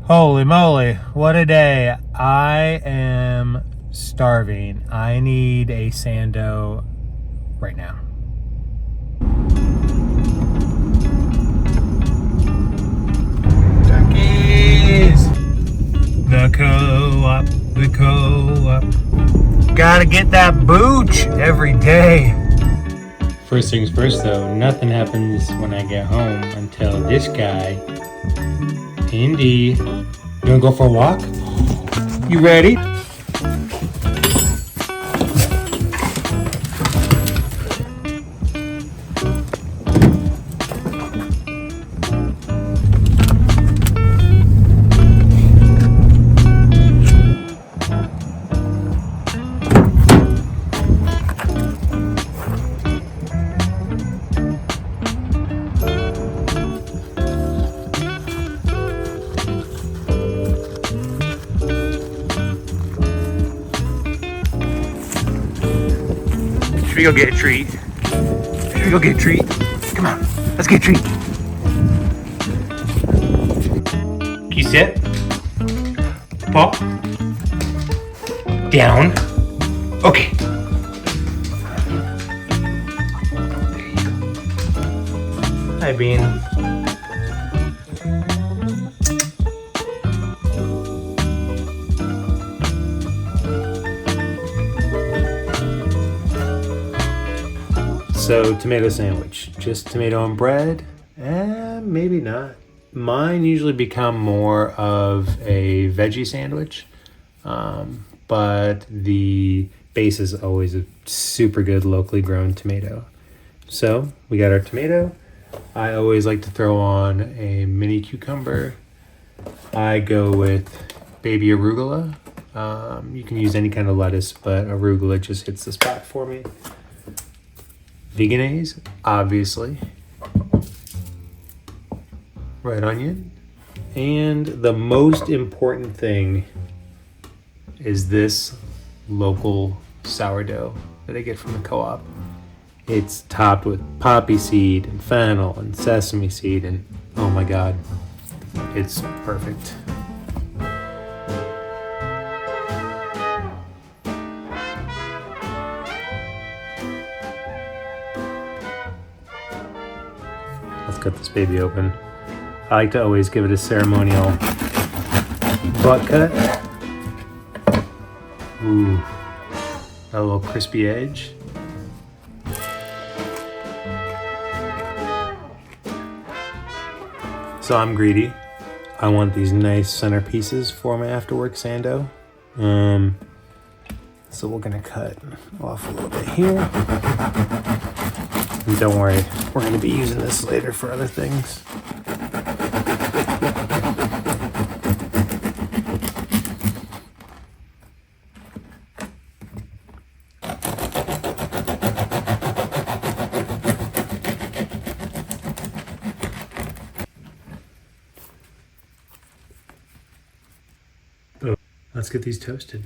Holy moly, what a day. I am starving. I need a Sando right now. Duckies! The co-op, the co-op. Gotta get that booch every day. First things first though, nothing happens when I get home until this guy, Indy, you wanna go for a walk? You ready? Should we go get a treat? Should we go get a treat? Come on, let's get a treat. Can you sit? Paw. Down. Okay. There you go. Hi, Bean. So, tomato sandwich, just tomato and bread? Maybe not. Mine usually become more of a veggie sandwich, but the base is always a super good locally grown tomato. So, we got our tomato. I always like to throw on a mini cucumber. I go with baby arugula. You can use any kind of lettuce, but arugula just hits the spot for me. Veganese, obviously. Red onion. And the most important thing is this local sourdough that I get from the co-op. It's topped with poppy seed and fennel and sesame seed, and oh my god, it's perfect. Let's cut this baby open. I like to always give it a ceremonial butt cut. Ooh, a little crispy edge. So I'm greedy. I want these nice center pieces for my afterwork Sando. So we're gonna cut off a little bit here. And don't worry, we're going to be using this later for other things. Oh, let's get these toasted.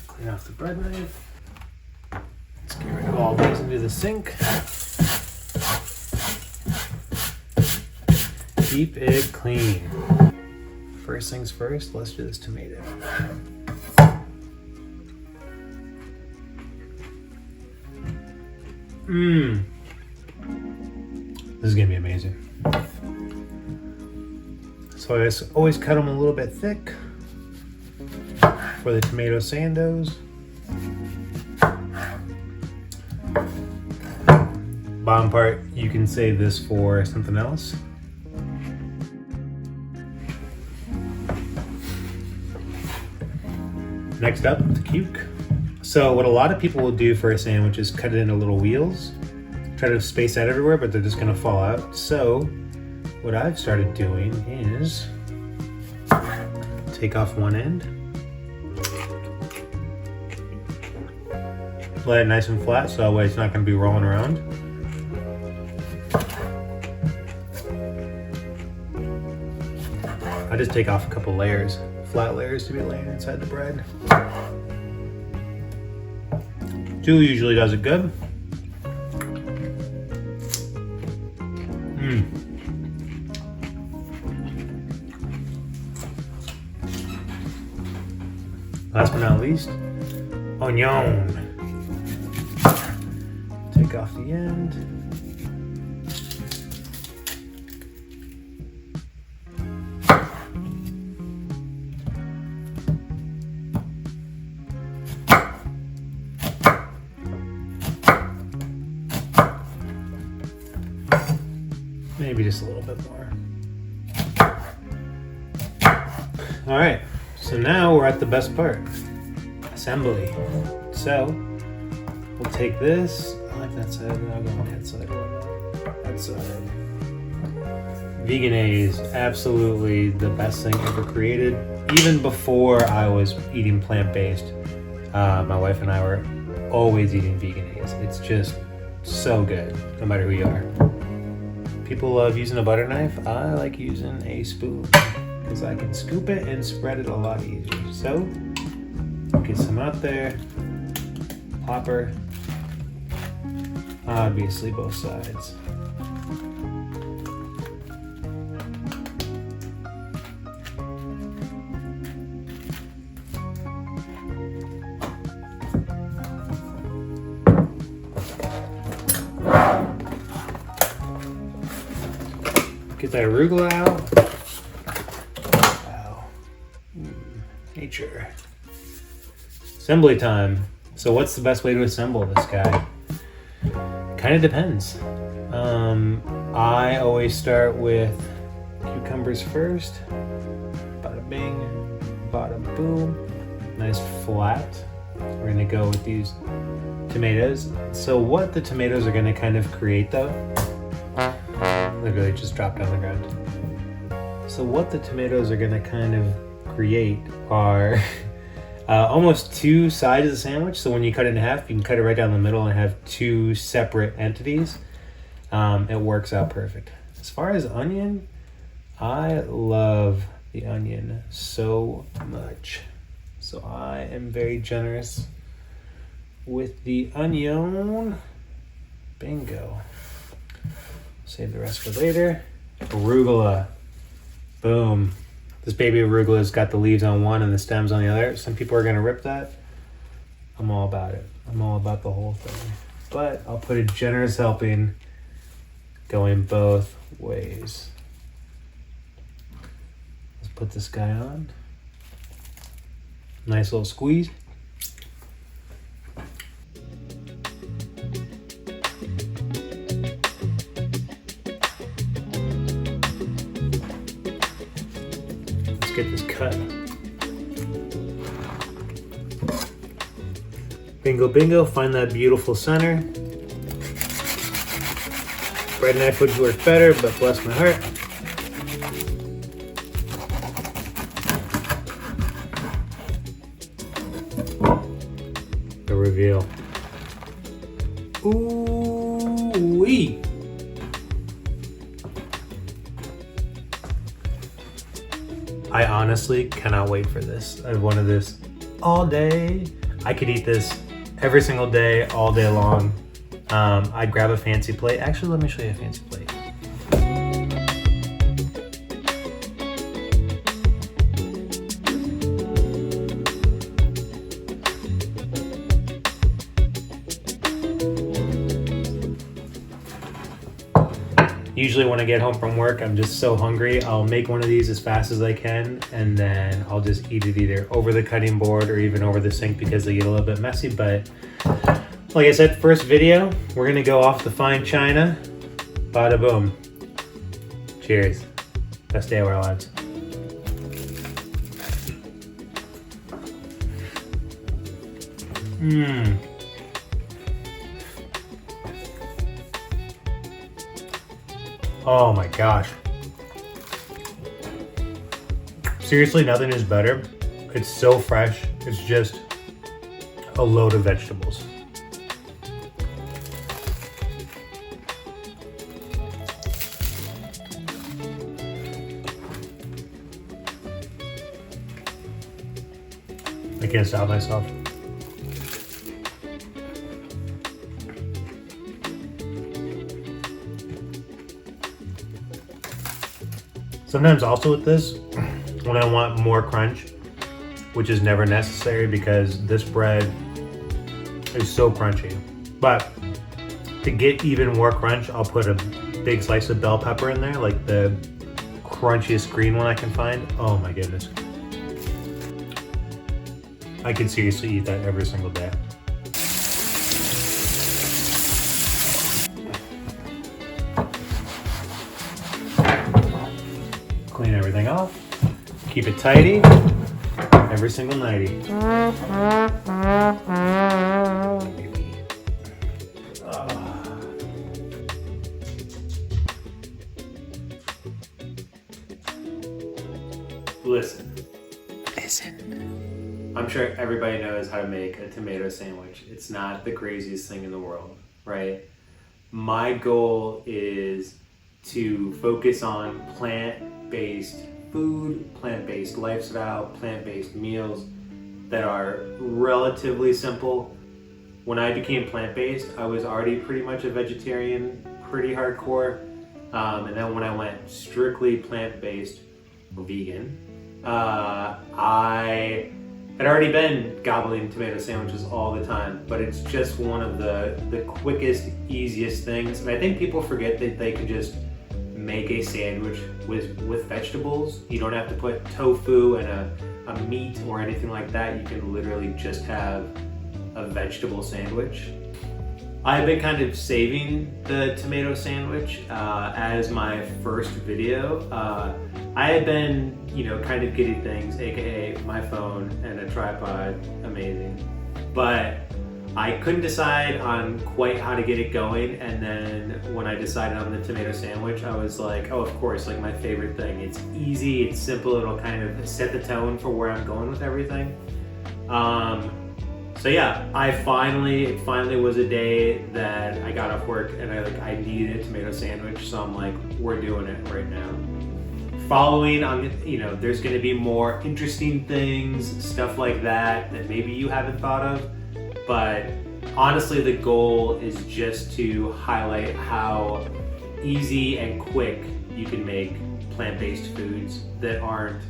Clean off the bread knife. Let's get rid of all these into the sink. Keep it clean. First things first, let's do this tomato. This is gonna be amazing. So I always cut them a little bit thick for the tomato sandos. Bottom part, you can save this for something else. Next up, the cuke. So what a lot of people will do for a sandwich is cut it into little wheels, try to space out everywhere, but they're just gonna fall out. So what I've started doing is take off one end, let it nice and flat so that way it's not gonna be rolling around. I just take off a couple layers, flat layers to be laying inside the bread. 2 usually does it good. Last but not least, onion. Take off the end. Maybe just a little bit more. All right, so now we're at the best part, assembly. So we'll take this, I like that side, I'll go on that side, that side. Veganese, absolutely the best thing ever created. Even before I was eating plant-based, my wife and I were always eating Veganese. It's just so good, no matter who you are. People love using a butter knife. I like using a spoon because I can scoop it and spread it a lot easier. So, get some out there, popper, obviously both sides. Get that arugula out. Wow. Nature. Assembly time. So what's the best way to assemble this guy? Kind of depends. I always start with cucumbers first. Bada bing, bada boom. Nice flat. We're gonna go with these tomatoes. So what the tomatoes are gonna kind of create though, literally just dropped on the ground. So what the tomatoes are gonna kind of create are almost two sides of the sandwich. So when you cut it in half, you can cut it right down the middle and have two separate entities. It works out perfect. As far as onion, I love the onion so much. So I am very generous with the onion. Bingo. Save the rest for later. Arugula. Boom. This baby arugula's got the leaves on one and the stems on the other. Some people are gonna rip that. I'm all about it. I'm all about the whole thing. But I'll put a generous helping going both ways. Let's put this guy on. Nice little squeeze. Get this cut. Bingo, bingo, find that beautiful center. Bread knife would work better, but bless my heart. The reveal. Ooh-wee. I honestly cannot wait for this. I've wanted this all day. I could eat this every single day, all day long. I'd grab a fancy plate. Actually, let me show you a fancy plate. Usually when I get home from work, I'm just so hungry. I'll make one of these as fast as I can, and then I'll just eat it either over the cutting board or even over the sink because they get a little bit messy. But like I said, first video, we're gonna go off the fine china. Bada boom. Cheers. Best day of our lives. Mmm. Oh my gosh. Seriously, nothing is better. It's so fresh. It's just a load of vegetables. I can't stop myself. Sometimes also with this, when I want more crunch, which is never necessary because this bread is so crunchy. But to get even more crunch, I'll put a big slice of bell pepper in there, like the crunchiest green one I can find. Oh my goodness. I could seriously eat that every single day. Clean everything off. Keep it tidy every single nighty. Listen. I'm sure everybody knows how to make a tomato sandwich. It's not the craziest thing in the world, right? My goal is to focus on plant-based food, plant-based lifestyle, plant-based meals that are relatively simple. When I became plant-based, I was already pretty much a vegetarian, pretty hardcore. And then when I went strictly plant-based, vegan, I had already been gobbling tomato sandwiches all the time, but it's just one of the quickest, easiest things. And I think people forget that they can just make a sandwich with vegetables. You don't have to put tofu and a meat or anything like that. You can literally just have a vegetable sandwich. I've been kind of saving the tomato sandwich as my first video. I had been, kind of getting things, aka my phone and a tripod, amazing. But I couldn't decide on quite how to get it going, and then when I decided on the tomato sandwich, I was like, oh, of course, like my favorite thing. It's easy, it's simple, it'll kind of set the tone for where I'm going with everything. So yeah, it finally was a day that I got off work and I needed a tomato sandwich, so I'm like, we're doing it right now. Following on, there's gonna be more interesting things, stuff like that maybe you haven't thought of, but honestly the goal is just to highlight how easy and quick you can make plant-based foods that aren't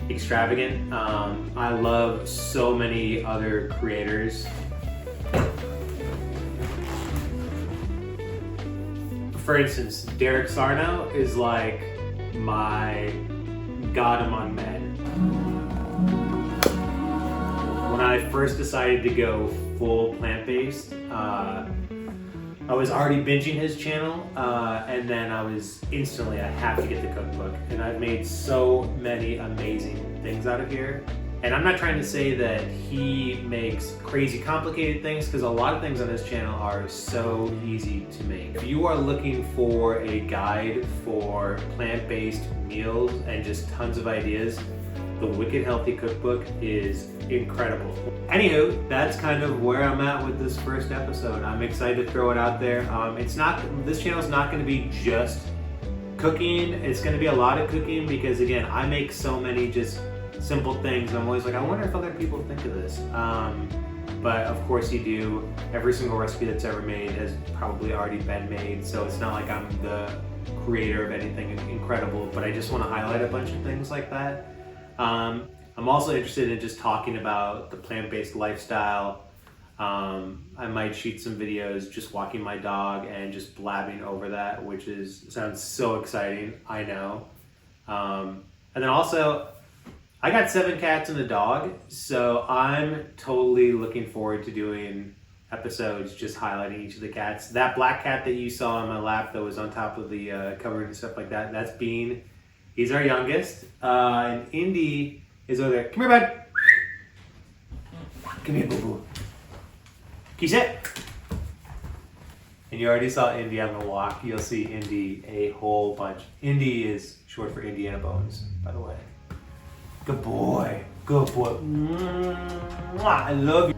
extravagant. I love so many other creators. For instance, Derek Sarno is like my god among men. When I first decided to go full plant-based, I was already binging his channel, and then I was instantly, I have to get the cookbook. And I've made so many amazing things out of here. And I'm not trying to say that he makes crazy complicated things, because a lot of things on his channel are so easy to make. If you are looking for a guide for plant-based meals and just tons of ideas, the Wicked Healthy Cookbook is incredible. Anywho, that's kind of where I'm at with this first episode. I'm excited to throw it out there. This channel is not going to be just cooking. It's going to be a lot of cooking because, again, I make so many just simple things. I'm always like, I wonder if other people think of this. But of course you do. Every single recipe that's ever made has probably already been made, so it's not like I'm the creator of anything incredible, but I just want to highlight a bunch of things like that. I'm also interested in just talking about the plant-based lifestyle. I might shoot some videos just walking my dog and just blabbing over that, which sounds so exciting, I know. And then also, I got 7 cats and a dog, so I'm totally looking forward to doing episodes just highlighting each of the cats. That black cat that you saw on my lap that was on top of the cupboard and stuff like that, that's Bean. He's our youngest. And Indy is over there. Come here, bud. Come here, boo-boo. Keep it. And you already saw Indy on the walk. You'll see Indy a whole bunch. Indy is short for Indiana Bones, by the way. Good boy. Good boy. Mwah. I love you.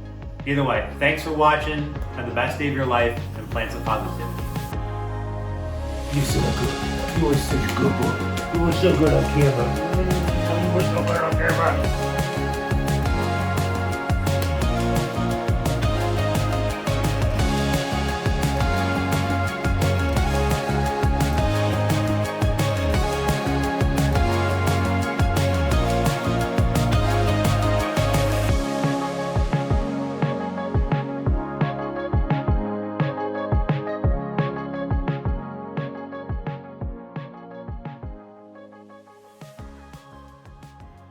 Either way, thanks for watching. Have the best day of your life and plant some positivity. You're so good. You were such a good boy. You were so good on camera. You were so good on camera.